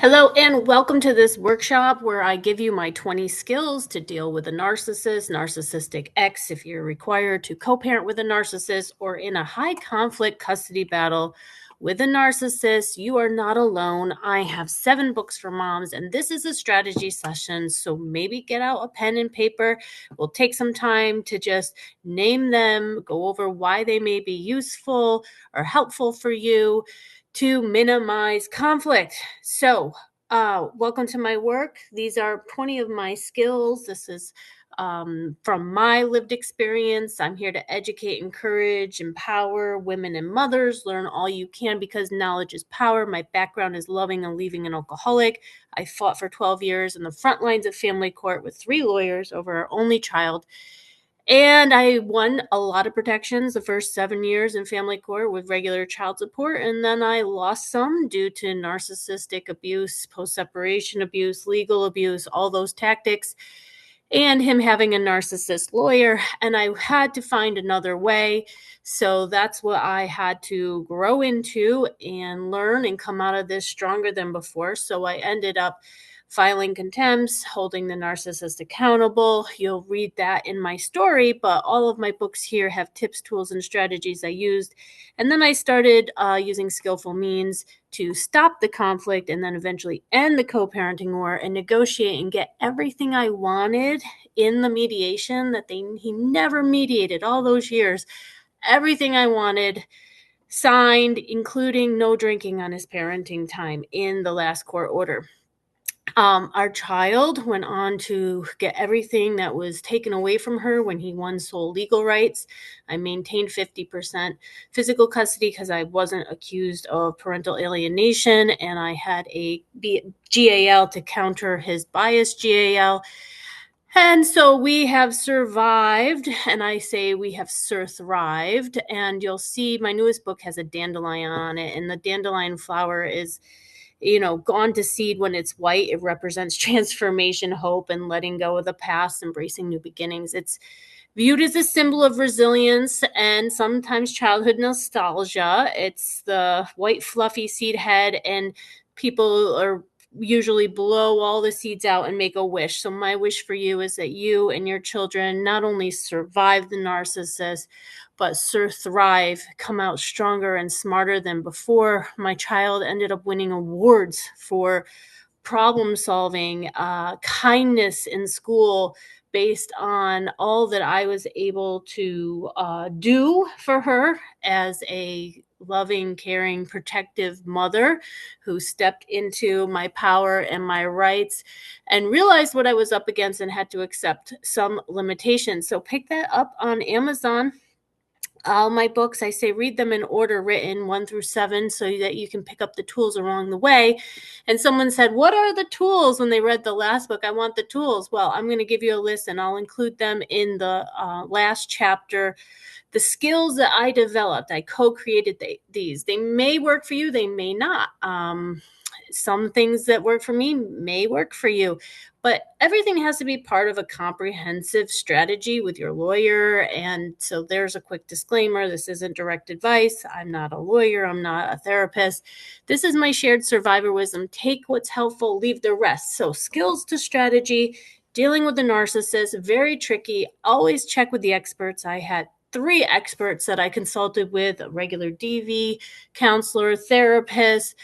Hello and welcome to this workshop where I give you my 20 skills to deal with a narcissist, narcissistic ex if you're required to co-parent with a narcissist or in a high conflict custody battle with a narcissist. You are not alone. I have 7 books for moms and this is a strategy session. So maybe get out a pen and paper. We'll take some time to just name them, go over why they may be useful or helpful for you to minimize conflict. So, welcome to my work. These are 20 of my skills. This is from my lived experience. I'm here to educate, encourage, empower women and mothers. Learn all you can because knowledge is power. My background is loving and leaving an alcoholic. I fought for 12 years in the front lines of family court with 3 lawyers over our only child. And I won a lot of protections the first 7 years in family court with regular child support. And then I lost some due to narcissistic abuse, post-separation abuse, legal abuse, all those tactics, and him having a narcissist lawyer. And I had to find another way. So that's what I had to grow into and learn and come out of this stronger than before. So I ended up filing contempts, holding the narcissist accountable. You'll read that in my story, but all of my books here have tips, tools, and strategies I used. And then I started using skillful means to stop the conflict and then eventually end the co-parenting war and negotiate and get everything I wanted in the mediation that he never mediated all those years. Everything I wanted signed, including no drinking on his parenting time in the last court order. Our child went on to get everything that was taken away from her when he won sole legal rights. I maintained 50% physical custody because I wasn't accused of parental alienation, and I had a GAL to counter his biased GAL. And so we have survived, and I say we have thrived. And you'll see my newest book has a dandelion on it, and the dandelion flower is gone to seed when it's white. It represents transformation, hope, and letting go of the past, embracing new beginnings. It's viewed as a symbol of resilience and sometimes childhood nostalgia. It's the white fluffy seed head, and people are usually blow all the seeds out and make a wish. So my wish for you is that you and your children not only survive the narcissist, but thrive, come out stronger and smarter than before. My child ended up winning awards for problem solving, kindness in school, based on all that I was able to do for her as a loving, caring, protective mother who stepped into my power and my rights and realized what I was up against and had to accept some limitations. So pick that up on Amazon. All my books, I say read them in order written 1 through 7 so that you can pick up the tools along the way. And someone said, what are the tools? When they read the last book, I want the tools. Well, I'm going to give you a list and I'll include them in the last chapter. The skills that I developed, I co-created these. They may work for you, they may not. Some things that work for me may work for you, but everything has to be part of a comprehensive strategy with your lawyer. And so there's a quick disclaimer. This isn't direct advice. I'm not a lawyer. I'm not a therapist. This is my shared survivor wisdom. Take what's helpful, leave the rest. So skills to strategy, dealing with the narcissist, very tricky. Always check with the experts. I had 3 experts that I consulted with, a regular DV, counselor, therapist.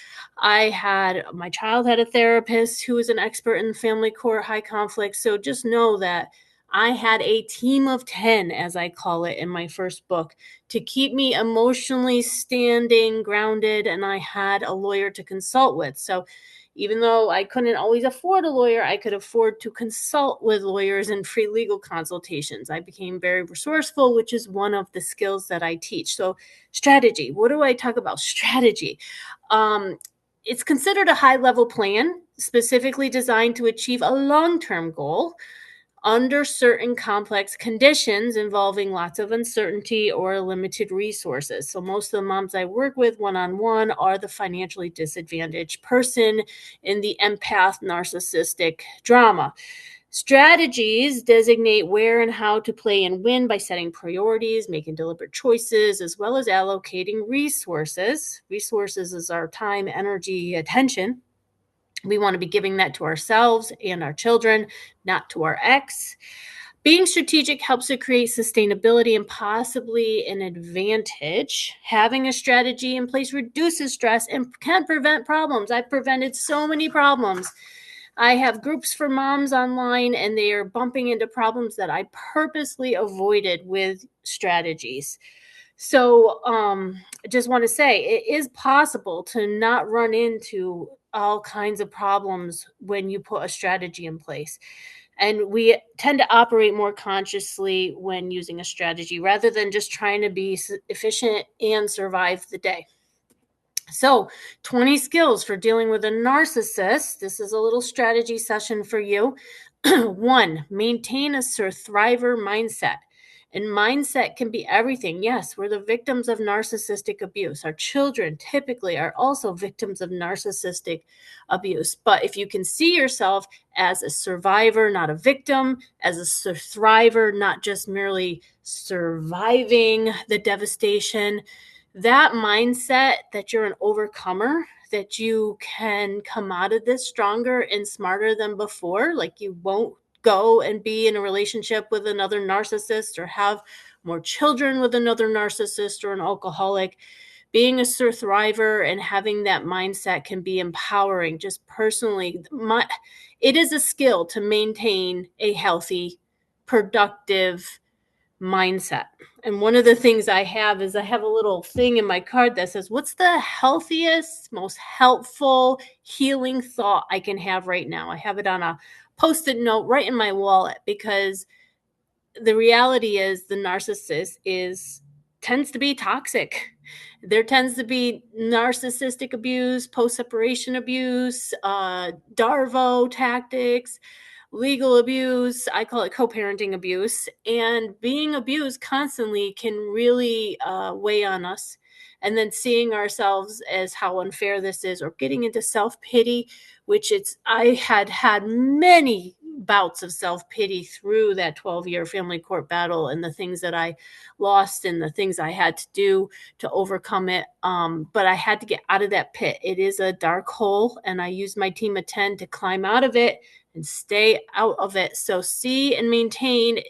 My child had a therapist who was an expert in family court, high conflict. So just know that I had a team of 10, as I call it in my first book, to keep me emotionally standing, grounded, and I had a lawyer to consult with. So even though I couldn't always afford a lawyer, I could afford to consult with lawyers and free legal consultations. I became very resourceful, which is one of the skills that I teach. So strategy, what do I talk about? Strategy. It's considered a high-level plan, specifically designed to achieve a long-term goal under certain complex conditions involving lots of uncertainty or limited resources. So most of the moms I work with one-on-one are the financially disadvantaged person in the empath narcissistic drama. Strategies designate where and how to play and win by setting priorities, making deliberate choices, as well as allocating resources. Resources is our time, energy, attention. We want to be giving that to ourselves and our children, not to our ex. Being strategic helps to create sustainability and possibly an advantage. Having a strategy in place reduces stress and can prevent problems. I've prevented so many problems. I have groups for moms online, and they are bumping into problems that I purposely avoided with strategies. So I just want to say it is possible to not run into all kinds of problems when you put a strategy in place. And we tend to operate more consciously when using a strategy rather than just trying to be efficient and survive the day. So, 20 skills for dealing with a narcissist. This is a little strategy session for you. 1, maintain a thriver mindset. And mindset can be everything. Yes, we're the victims of narcissistic abuse. Our children typically are also victims of narcissistic abuse. But if you can see yourself as a survivor, not a victim, as a thriver, not just merely surviving the devastation, that mindset that you're an overcomer, that you can come out of this stronger and smarter than before, like you won't go and be in a relationship with another narcissist or have more children with another narcissist or an alcoholic. Being a thriver and having that mindset can be empowering. Just personally, it is a skill to maintain a healthy, productive mindset. And one of the things I have is I have a little thing in my card that says, what's the healthiest, most helpful, healing thought I can have right now? I have it on a Post-it note right in my wallet, because the reality is the narcissist tends to be toxic. There tends to be narcissistic abuse, post-separation abuse, DARVO tactics, legal abuse. I call it co-parenting abuse. And being abused constantly can really weigh on us. And then seeing ourselves as how unfair this is, or getting into self-pity, which I had many bouts of self-pity through that 12-year family court battle, and the things that I lost and the things I had to do to overcome it. But I had to get out of that pit. It is a dark hole, and I used my team of 10 to climb out of it and stay out of it. So maintaining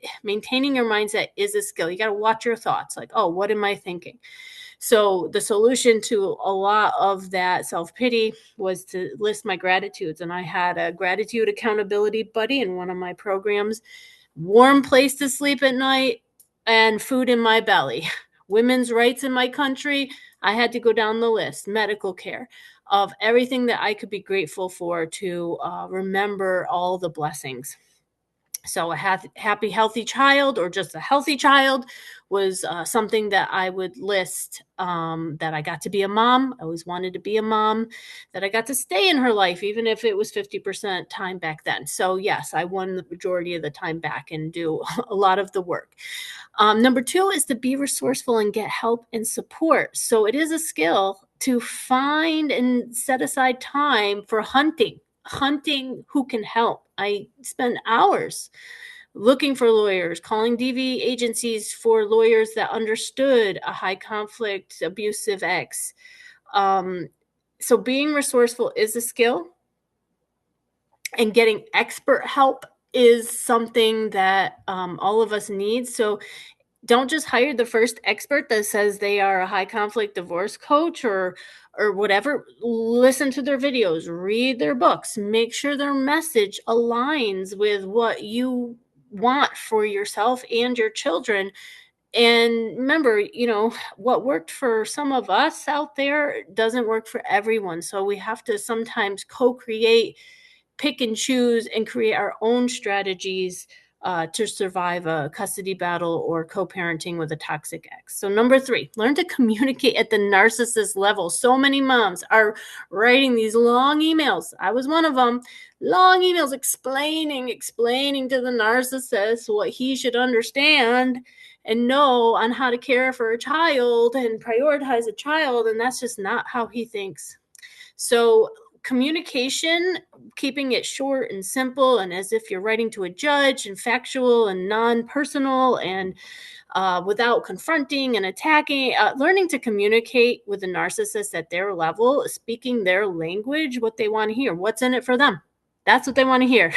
your mindset is a skill. You got to watch your thoughts. Like, oh, what am I thinking? So the solution to a lot of that self-pity was to list my gratitudes. And I had a gratitude accountability buddy in one of my programs. Warm place to sleep at night and food in my belly. Women's rights in my country. I had to go down the list. Medical care, of everything that I could be grateful for, to remember all the blessings. So a happy, healthy child, or just a healthy child, was something that I would list. That I got to be a mom. I always wanted to be a mom. That I got to stay in her life, even if it was 50% time back then. So yes, I won the majority of the time back and do a lot of the work. Number 2 is to be resourceful and get help and support. So it is a skill to find and set aside time for hunting who can help. I spend hours looking for lawyers, calling DV agencies for lawyers that understood a high conflict, abusive ex. So being resourceful is a skill, and getting expert help is something that all of us need. So don't just hire the first expert that says they are a high conflict divorce coach or whatever. Listen to their videos, read their books, make sure their message aligns with what you want for yourself and your children. And remember, what worked for some of us out there doesn't work for everyone. So we have to sometimes co-create, pick and choose, and create our own strategies to survive a custody battle or co-parenting with a toxic ex. So number 3, learn to communicate at the narcissist level. So many moms are writing these long emails. I was one of them. Long emails explaining to the narcissist what he should understand and know on how to care for a child and prioritize a child. And that's just not how he thinks. So communication, keeping it short and simple and as if you're writing to a judge, and factual and non-personal, and without confronting and attacking, learning to communicate with the narcissist at their level, speaking their language, what they want to hear, what's in it for them. That's what they want to hear.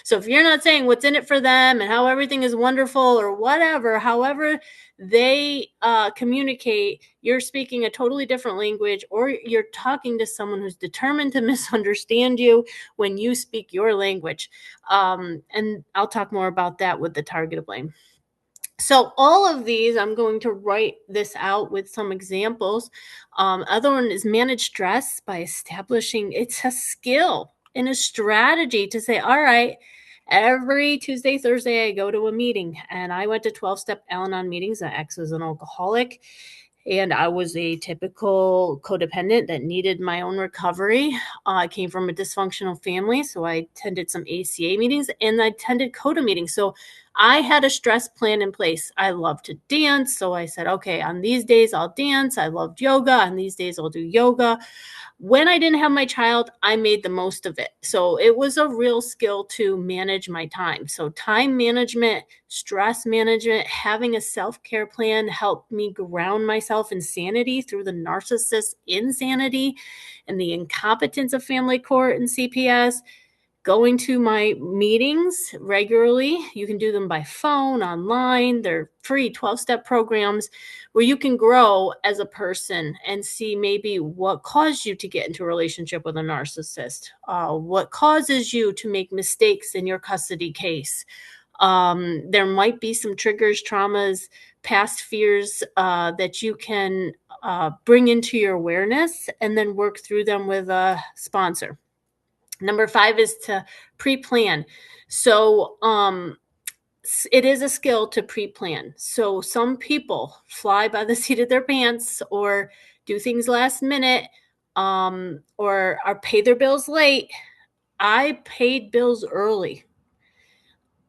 So if you're not saying what's in it for them and how everything is wonderful or whatever, however they communicate, you're speaking a totally different language, or you're talking to someone who's determined to misunderstand you when you speak your language. And I'll talk more about that with the target of blame. So all of these, I'm going to write this out with some examples. Other one is manage stress by establishing, it's a skill and a strategy to say, all right, every Tuesday, Thursday, I go to a meeting, and I went to 12-step Al-Anon meetings. My ex was an alcoholic, and I was a typical codependent that needed my own recovery. I came from a dysfunctional family, so I attended some ACA meetings, and I attended CODA meetings. So I had a stress plan in place. I love to dance, so I said, okay, on these days I'll dance. I loved yoga. On these days I'll do yoga. When I didn't have my child, I made the most of it. So it was a real skill to manage my time. So time management, stress management, having a self-care plan helped me ground myself in sanity through the narcissist insanity and the incompetence of family court and CPS. Going to my meetings regularly. You can do them by phone, online. They're free 12-step programs where you can grow as a person and see maybe what caused you to get into a relationship with a narcissist, what causes you to make mistakes in your custody case. There might be some triggers, traumas, past fears that you can bring into your awareness and then work through them with a sponsor. Number 5 is to pre-plan. So it is a skill to pre-plan. So some people fly by the seat of their pants or do things last minute, or pay their bills late. I paid bills early.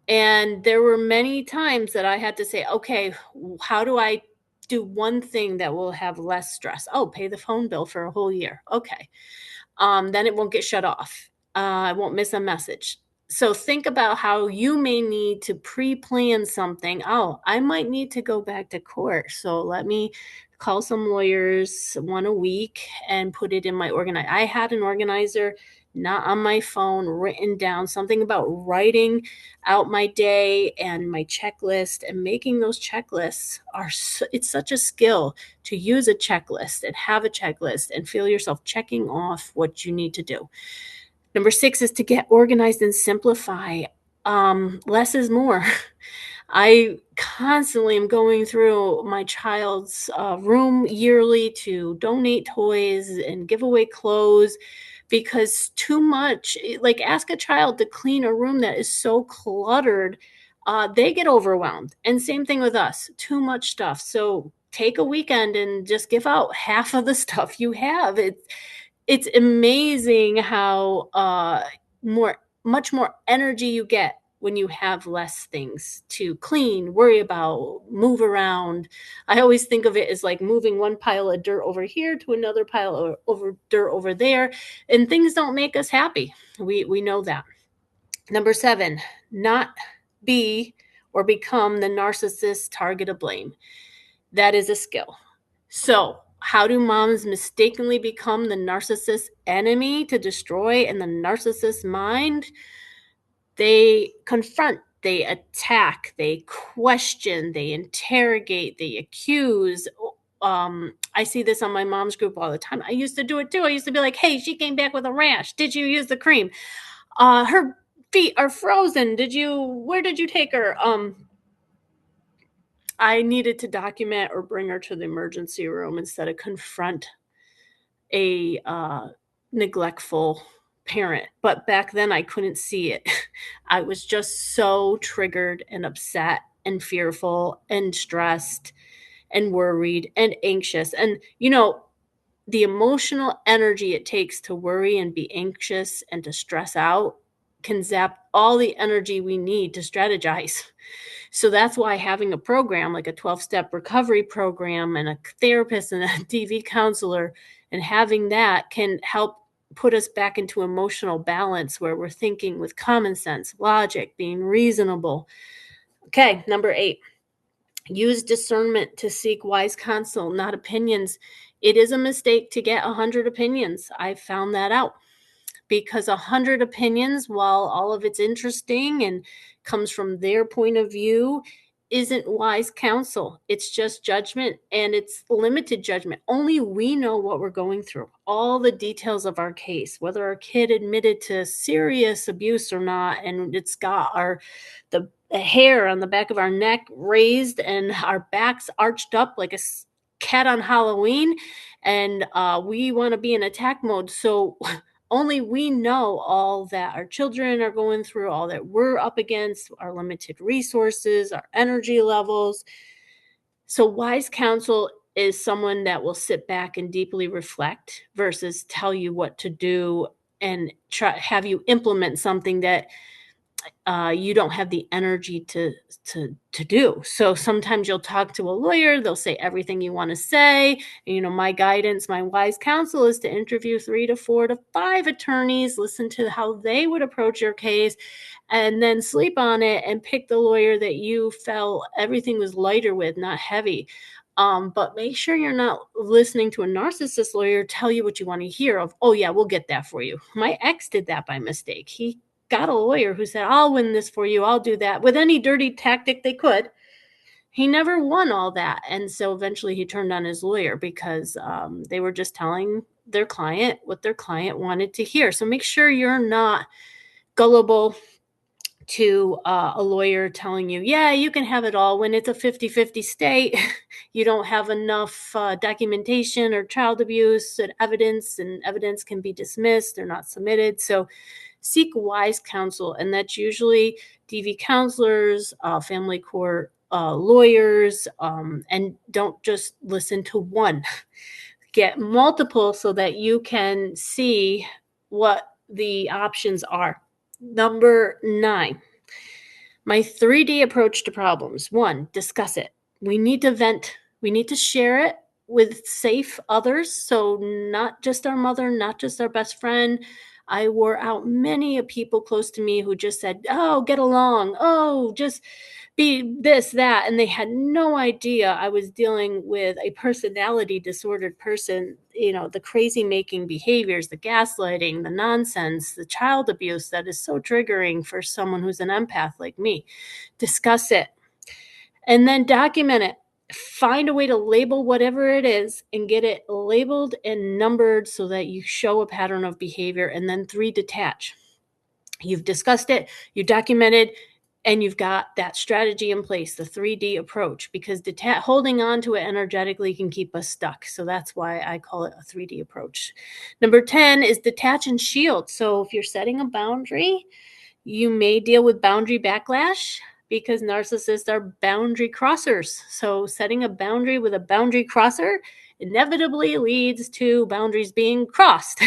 And there were many times that I had to say, okay, how do I do one thing that will have less stress? Oh, pay the phone bill for a whole year. Okay. Then it won't get shut off. I won't miss a message. So think about how you may need to pre-plan something. Oh, I might need to go back to court. So let me call some lawyers one a week and put it in my organizer. I had an organizer, not on my phone, written down, something about writing out my day and my checklist, and making those checklists it's such a skill to use a checklist and have a checklist and feel yourself checking off what you need to do. Number 6 is to get organized and simplify. Less is more. I constantly am going through my child's room yearly to donate toys and give away clothes, because too much, like ask a child to clean a room that is so cluttered, they get overwhelmed. And same thing with us, too much stuff. So take a weekend and just give out half of the stuff you have. It's amazing how much more energy you get when you have less things to clean, worry about, move around. I always think of it as like moving one pile of dirt over here to another pile of dirt over there, and things don't make us happy. We know that. Number 7, not be or become the narcissist target of blame. That is a skill. So how do moms mistakenly become the narcissist's enemy to destroy in the narcissist's mind? They confront, they attack, they question, they interrogate, they accuse. I see this on my mom's group all the time. I used to do it too. I used to be like, hey, she came back with a rash. Did you use the cream? Her feet are frozen. Where did you take her? I needed to document or bring her to the emergency room instead of confront a neglectful parent. But back then I couldn't see it. I was just so triggered and upset and fearful and stressed and worried and anxious. And, the emotional energy it takes to worry and be anxious and to stress out can zap all the energy we need to strategize. So that's why having a program like a 12-step recovery program and a therapist and a DV counselor, and having that can help put us back into emotional balance where we're thinking with common sense, logic, being reasonable. Okay, number 8. Use discernment to seek wise counsel, not opinions. It is a mistake to get 100 opinions. I found that out, because 100 opinions, while all of it's interesting and comes from their point of view, isn't wise counsel. It's just judgment, and it's limited judgment. Only we know what we're going through, all the details of our case, whether our kid admitted to serious abuse or not, and it's got the hair on the back of our neck raised and our backs arched up like a cat on Halloween, and we want to be in attack mode. So only we know all that our children are going through, all that we're up against, our limited resources, our energy levels. So wise counsel is someone that will sit back and deeply reflect versus tell you what to do and have you implement something that you don't have the energy to do. So sometimes you'll talk to a lawyer, they'll say everything you want to say. And, my guidance, my wise counsel is to interview 3 to 4 to 5 attorneys, listen to how they would approach your case, and then sleep on it and pick the lawyer that you felt everything was lighter with, not heavy. But make sure you're not listening to a narcissist lawyer tell you what you want to hear of, oh yeah, we'll get that for you. My ex did that by mistake. He got a lawyer who said, I'll win this for you, I'll do that, with any dirty tactic they could. He never won all that. And so eventually he turned on his lawyer because they were just telling their client what their client wanted to hear. So make sure you're not gullible to a lawyer telling you, yeah, you can have it all, when it's a 50-50 state. You don't have enough documentation or child abuse and evidence can be dismissed or not submitted. So seek wise counsel, and that's usually DV counselors, family court lawyers, and don't just listen to one. Get multiple so that you can see what the options are. Number 9, my 3D approach to problems. 1, discuss it. We need to vent. We need to share it with safe others. So not just our mother, not just our best friend. I wore out many people close to me who just said, oh, get along. Oh, just be this, that. And they had no idea I was dealing with a personality disordered person, the crazy making behaviors, the gaslighting, the nonsense, the child abuse that is so triggering for someone who's an empath like me. Discuss it and then document it. Find a way to label whatever it is and get it labeled and numbered so that you show a pattern of behavior. And then 3, detach. You've discussed it, you documented, and you've got that strategy in place, the 3D approach, because holding on to it energetically can keep us stuck. So that's why I call it a 3D approach. Number 10 is detach and shield. So if you're setting a boundary, you may deal with boundary backlash because narcissists are boundary crossers. So setting a boundary with a boundary crosser inevitably leads to boundaries being crossed.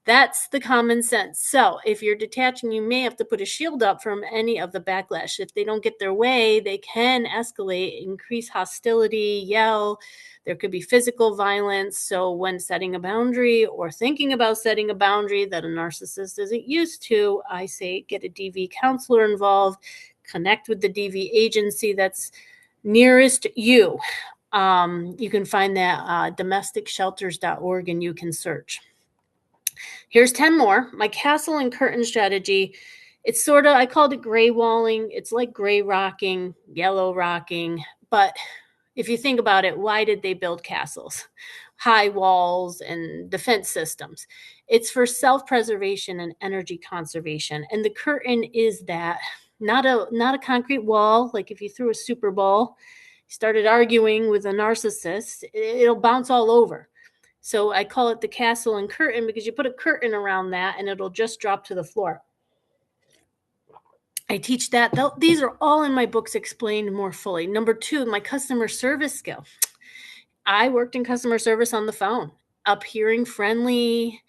That's the common sense. So if you're detaching, you may have to put a shield up from any of the backlash. If they don't get their way, they can escalate, increase hostility, yell. There could be physical violence. So when setting a boundary or thinking about setting a boundary that a narcissist isn't used to, I say get a DV counselor involved, connect with the DV agency that's nearest you. You can find that domesticshelters.org, and you can search. Here's 10 more. My castle and curtain strategy. It's I called it gray walling. It's like gray rocking, yellow rocking. But if you think about it, why did they build castles? High walls and defense systems. It's for self-preservation and energy conservation. And the curtain is that, not a concrete wall. Like if you threw a super ball, started arguing with a narcissist, it'll bounce all over. So I call it the castle and curtain because you put a curtain around that and it'll just drop to the floor. I teach that. These are all in my books explained more fully. Number 2, my customer service skill. I worked in customer service on the phone, appearing friendly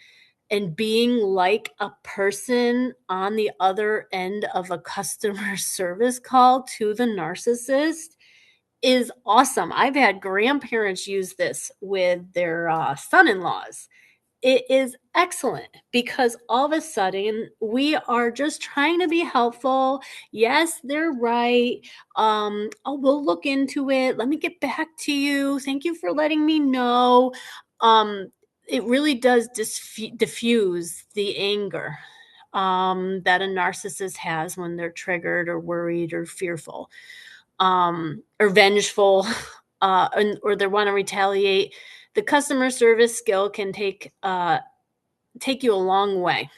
and being like a person on the other end of a customer service call to the narcissist is awesome. I've had grandparents use this with their son-in-laws. it is excellent because all of a sudden we are just trying to be helpful. Yes, they're right. Oh, we'll look into it. Let me get back to you. Thank you for letting me know. Um, it really does diffuse the anger that a narcissist has when they're triggered or worried or fearful, or vengeful, or they want to retaliate. The customer service skill can take you a long way.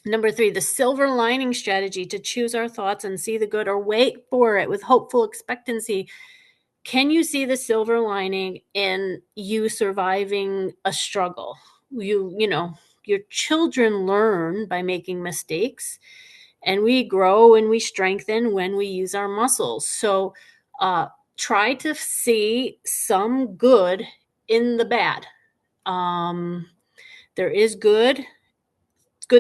Number 3, the silver lining strategy, to choose our thoughts and see the good or wait for it with hopeful expectancy. Can you see the silver lining in you surviving a struggle? You know, your children learn by making mistakes, and we grow and we strengthen when we use our muscles. So try to see some good in the bad. There is good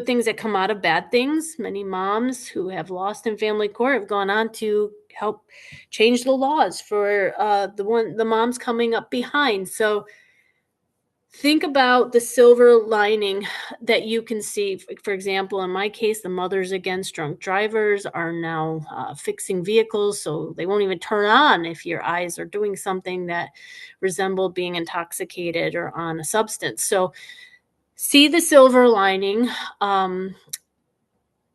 things that come out of bad things. Many moms who have lost in family court have gone on to help change the laws for the moms coming up behind. So think about the silver lining that you can see. For example, in my case, the Mothers Against Drunk Drivers are now fixing vehicles so they won't even turn on if your eyes are doing something that resemble being intoxicated or on a substance. So see the silver lining.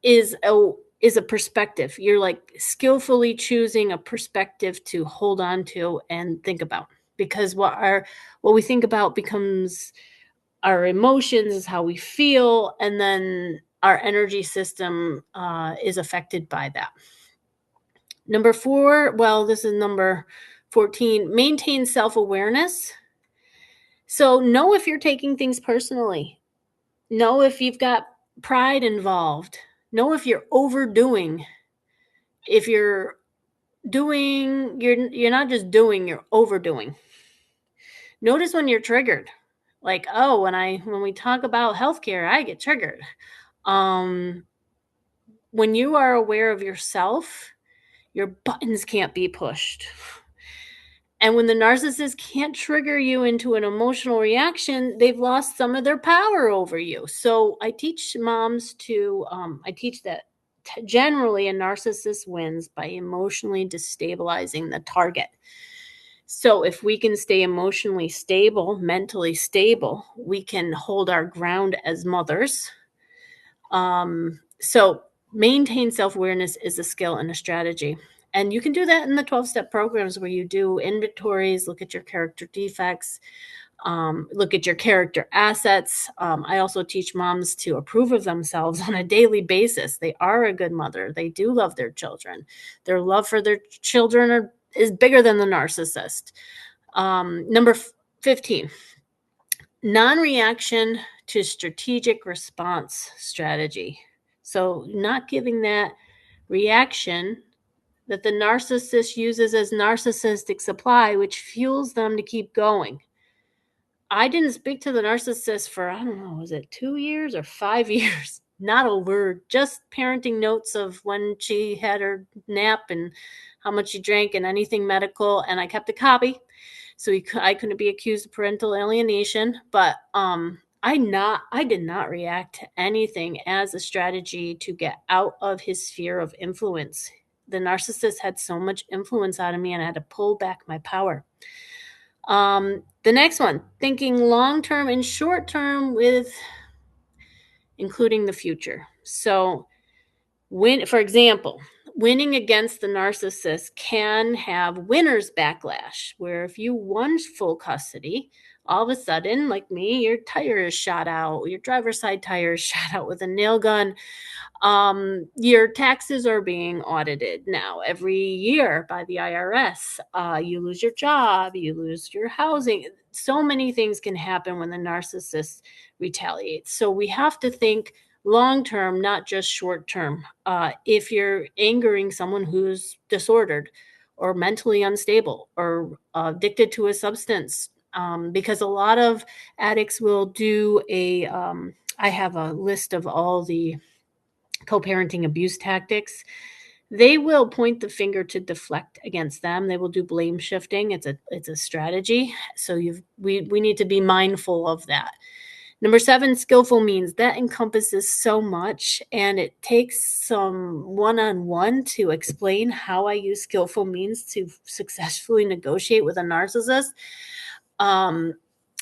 Is a perspective. You're like skillfully choosing a perspective to hold on to and think about, because what we think about becomes our emotions, is how we feel, and then our energy system is affected by that. Number 4, well, this is number 14, maintain self-awareness. So know if you're taking things personally. Know if you've got pride involved. Know if you're overdoing. If you're doing, you're not just doing, you're overdoing. Notice when you're triggered. Like, oh, when we talk about healthcare, I get triggered. When you are aware of yourself, your buttons can't be pushed. And when the narcissist can't trigger you into an emotional reaction, they've lost some of their power over you. So I teach moms I teach that generally a narcissist wins by emotionally destabilizing the target. So if we can stay emotionally stable, mentally stable, we can hold our ground as mothers. So maintain self-awareness is a skill and a strategy. And you can do that in the 12-step programs where you do inventories, look at your character defects, look at your character assets. I also teach moms to approve of themselves on a daily basis. They are a good mother. They do love their children. Their love for their children is bigger than the narcissist. Number 15, non-reaction to strategic response strategy. So not giving that reaction that the narcissist uses as narcissistic supply, which fuels them to keep going. I didn't speak to the narcissist for, I don't know, was it 2 years or 5 years? Not a word, just parenting notes of when she had her nap and how much she drank and anything medical. And I kept a copy, so I couldn't be accused of parental alienation. But I did not react to anything as a strategy to get out of his sphere of influence. The narcissist had so much influence out of me, and I had to pull back my power. The next one, thinking long-term and short-term with including the future. So for example, winning against the narcissist can have winner's backlash, where if you won full custody, all of a sudden, like me, your tire is shot out, your driver's side tire is shot out with a nail gun. Your taxes are being audited now every year by the IRS. You lose your job, you lose your housing. So many things can happen when the narcissist retaliates. So we have to think long term, not just short term. If you're angering someone who's disordered or mentally unstable or addicted to a substance, because a lot of addicts will do I have a list of all the co-parenting abuse tactics. They will point the finger to deflect against them. They will do blame shifting. It's a strategy. So we need to be mindful of that. Number 7, skillful means. That encompasses so much, and it takes some one-on-one to explain how I use skillful means to successfully negotiate with a narcissist.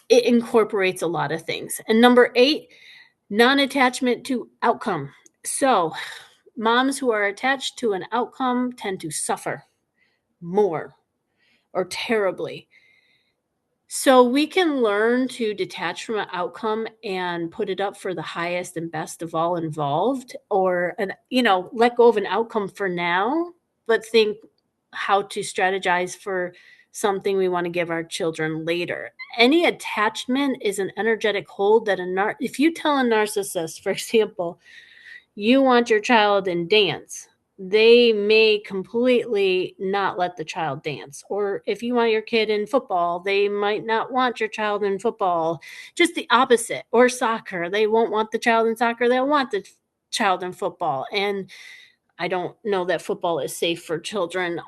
It incorporates a lot of things. And number 8, non-attachment to outcome. So moms who are attached to an outcome tend to suffer more or terribly. So we can learn to detach from an outcome and put it up for the highest and best of all involved, or let go of an outcome for now, but think how to strategize for something we want to give our children later. Any attachment is an energetic hold that if you tell a narcissist, for example, you want your child in dance, they may completely not let the child dance. Or if you want your kid in football, they might not want your child in football. Just the opposite. Or soccer, they won't want the child in soccer, they'll want the child in football. And I don't know that football is safe for children.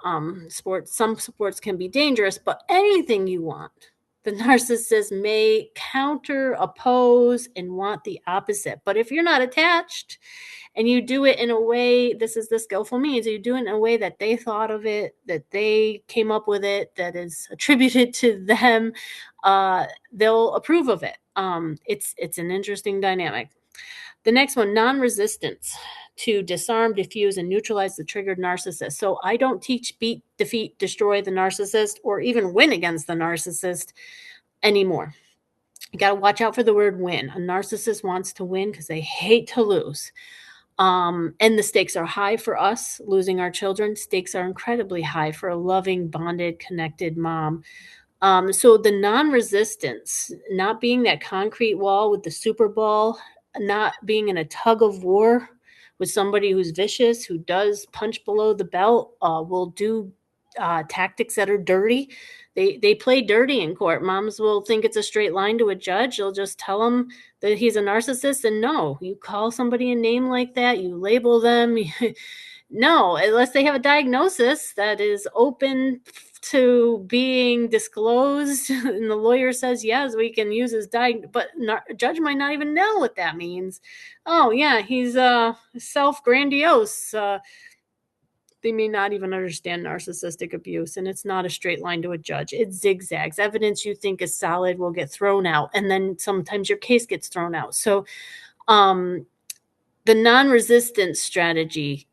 Some sports can be dangerous, but anything you want, the narcissist may counter, oppose, and want the opposite. But if you're not attached and you do it in a way, this is the skillful means, you do it in a way that they thought of it, that they came up with it, that is attributed to them, they'll approve of it. It's an interesting dynamic. The next one, non-resistance, to disarm, diffuse, and neutralize the triggered narcissist. So I don't teach beat, defeat, destroy the narcissist, or even win against the narcissist anymore. You got to watch out for the word win. A narcissist wants to win because they hate to lose. And the stakes are high for us losing our children. Stakes are incredibly high for a loving, bonded, connected mom. So the non-resistance, not being that concrete wall with the super ball, not being in a tug of war with somebody who's vicious, who does punch below the belt, will do tactics that are dirty. They play dirty in court. Moms will think it's a straight line to a judge. They'll just tell him that he's a narcissist. And no, you call somebody a name like that, you label them. No, unless they have a diagnosis that is open to being disclosed and the lawyer says, yes, we can use his but judge might not even know what that means. Oh yeah, he's self-grandiose. They may not even understand narcissistic abuse, and it's not a straight line to a judge. It zigzags. Evidence you think is solid will get thrown out, and then sometimes your case gets thrown out. So the non-resistance strategy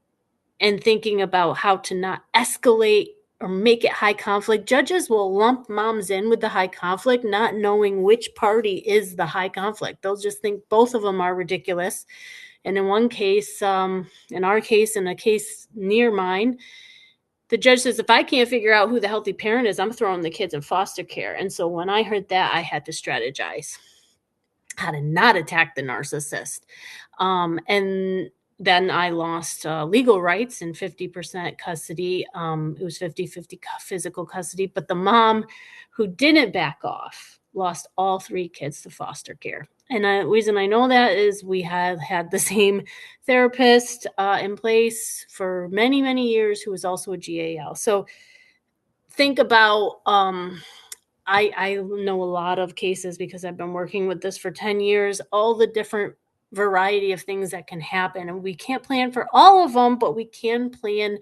and thinking about how to not escalate or make it high conflict. Judges will lump moms in with the high conflict, not knowing which party is the high conflict. They'll just think both of them are ridiculous. And in one case, in our case, in a case near mine, the judge says, if I can't figure out who the healthy parent is, I'm throwing the kids in foster care. And so when I heard that, I had to strategize how to not attack the narcissist. And then I lost legal rights and 50% custody. It was 50-50 physical custody. But the mom who didn't back off lost all 3 kids to foster care. And the reason I know that is we have had the same therapist in place for many, many years who was also a GAL. So think about, I know a lot of cases because I've been working with this for 10 years, all the different variety of things that can happen. And we can't plan for all of them, but we can plan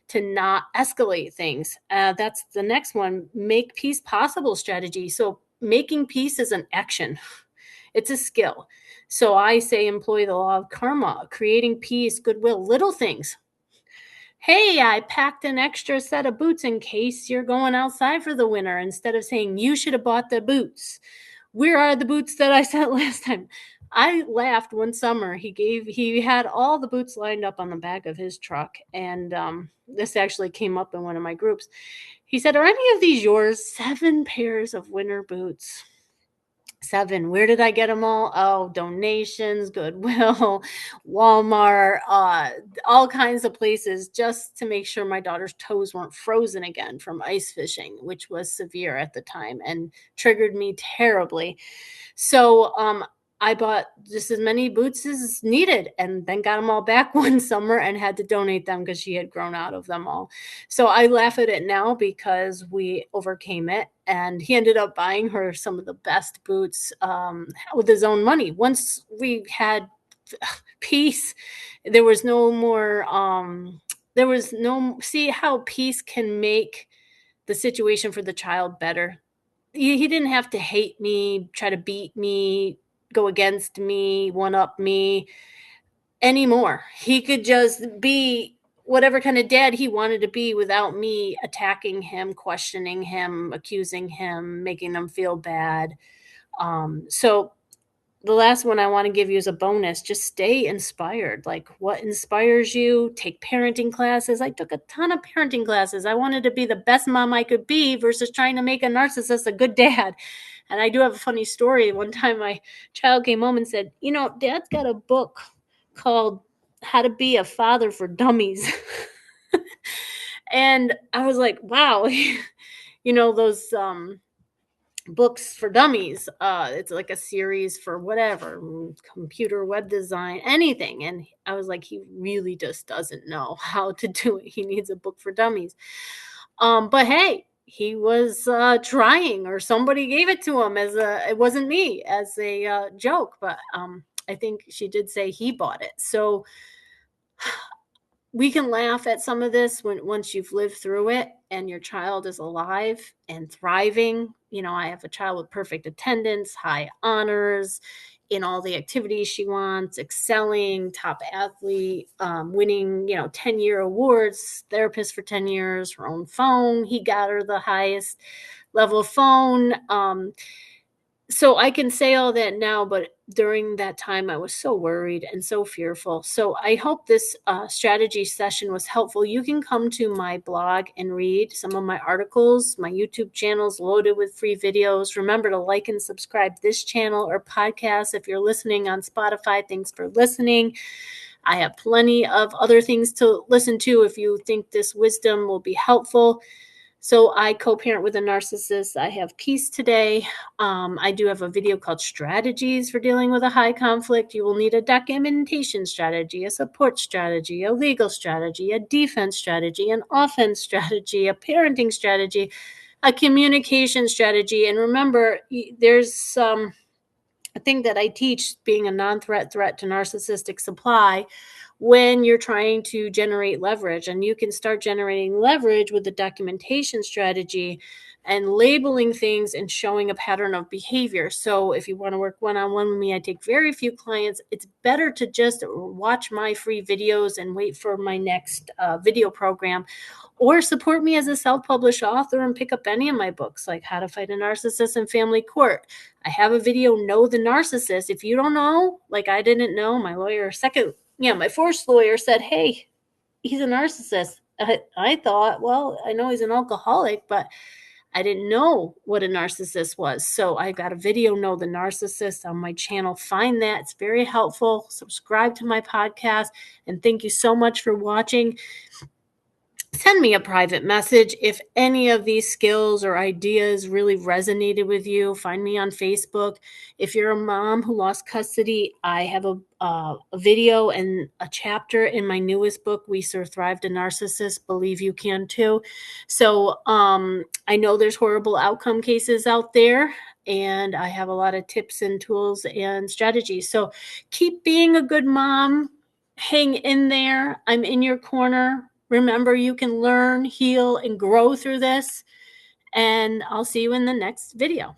to not escalate things. That's the next one, make peace possible strategy. So making peace is an action. It's a skill. So I say employ the law of karma, creating peace, goodwill, little things. Hey, I packed an extra set of boots in case you're going outside for the winter, instead of saying you should have bought the boots. Where are the boots that I sent last time? I laughed one summer. He had all the boots lined up on the back of his truck. And this actually came up in one of my groups. He said, are any of these yours? 7 pairs of winter boots. 7. Where did I get them all? Oh, donations, Goodwill, Walmart, all kinds of places, just to make sure my daughter's toes weren't frozen again from ice fishing, which was severe at the time and triggered me terribly. So I bought just as many boots as needed and then got them all back one summer and had to donate them because she had grown out of them all. So I laugh at it now because we overcame it. And he ended up buying her some of the best boots with his own money. Once we had peace, there was no more, see how peace can make the situation for the child better. He didn't have to hate me, try to beat me, go against me, one up me anymore. He could just be whatever kind of dad he wanted to be without me attacking him, questioning him, accusing him, making him feel bad. So the last one I want to give you is a bonus. Just stay inspired. Like, what inspires you? Take parenting classes. I took a ton of parenting classes. I wanted to be the best mom I could be versus trying to make a narcissist a good dad. And I do have a funny story. One time my child came home and said, Dad's got a book called How to Be a Father for Dummies. And I was like, wow, those books for dummies. It's like a series for whatever, computer, web design, anything. And I was like, he really just doesn't know how to do it. He needs a book for dummies. But hey, he was trying, or somebody gave it to him it wasn't me, as a joke. But I think she did say he bought it. So we can laugh at some of this once you've lived through it and your child is alive and thriving. I have a child with perfect attendance, high honors in all the activities she wants, excelling, top athlete, winning, 10-year awards, therapist for 10 years, her own phone. He got her the highest level phone. So I can say all that now, but during that time, I was so worried and so fearful. So I hope this strategy session was helpful. You can come to my blog and read some of my articles. My YouTube channel is loaded with free videos. Remember to like and subscribe this channel or podcast. If you're listening on Spotify, thanks for listening. I have plenty of other things to listen to if you think this wisdom will be helpful. So I co-parent with a narcissist. I have peace today. I do have a video called Strategies for Dealing with a High Conflict. You will need a documentation strategy, a support strategy, a legal strategy, a defense strategy, an offense strategy, a parenting strategy, a communication strategy. And remember, there's a thing that I teach, being a non-threat threat to narcissistic supply, when you're trying to generate leverage. And you can start generating leverage with the documentation strategy and labeling things and showing a pattern of behavior. So if you want to work one-on-one with me, I take very few clients. It's better to just watch my free videos and wait for my next video program, or support me as a self-published author and pick up any of my books, like How to Fight a Narcissist in Family Court. I have a video, Know the Narcissist. If you don't know, like I didn't know, my fourth lawyer said, hey, he's a narcissist. I thought, well, I know he's an alcoholic, but I didn't know what a narcissist was. So I got a video, Know the Narcissist, on my channel. Find that. It's very helpful. Subscribe to my podcast. And thank you so much for watching. Send me a private message if any of these skills or ideas really resonated with you. Find me on Facebook. If you're a mom who lost custody, I have a video and a chapter in my newest book, We Survived a Narcissist, Believe You Can Too. So I know there's horrible outcome cases out there, and I have a lot of tips and tools and strategies. So keep being a good mom. Hang in there. I'm in your corner. Remember, you can learn, heal, and grow through this. And I'll see you in the next video.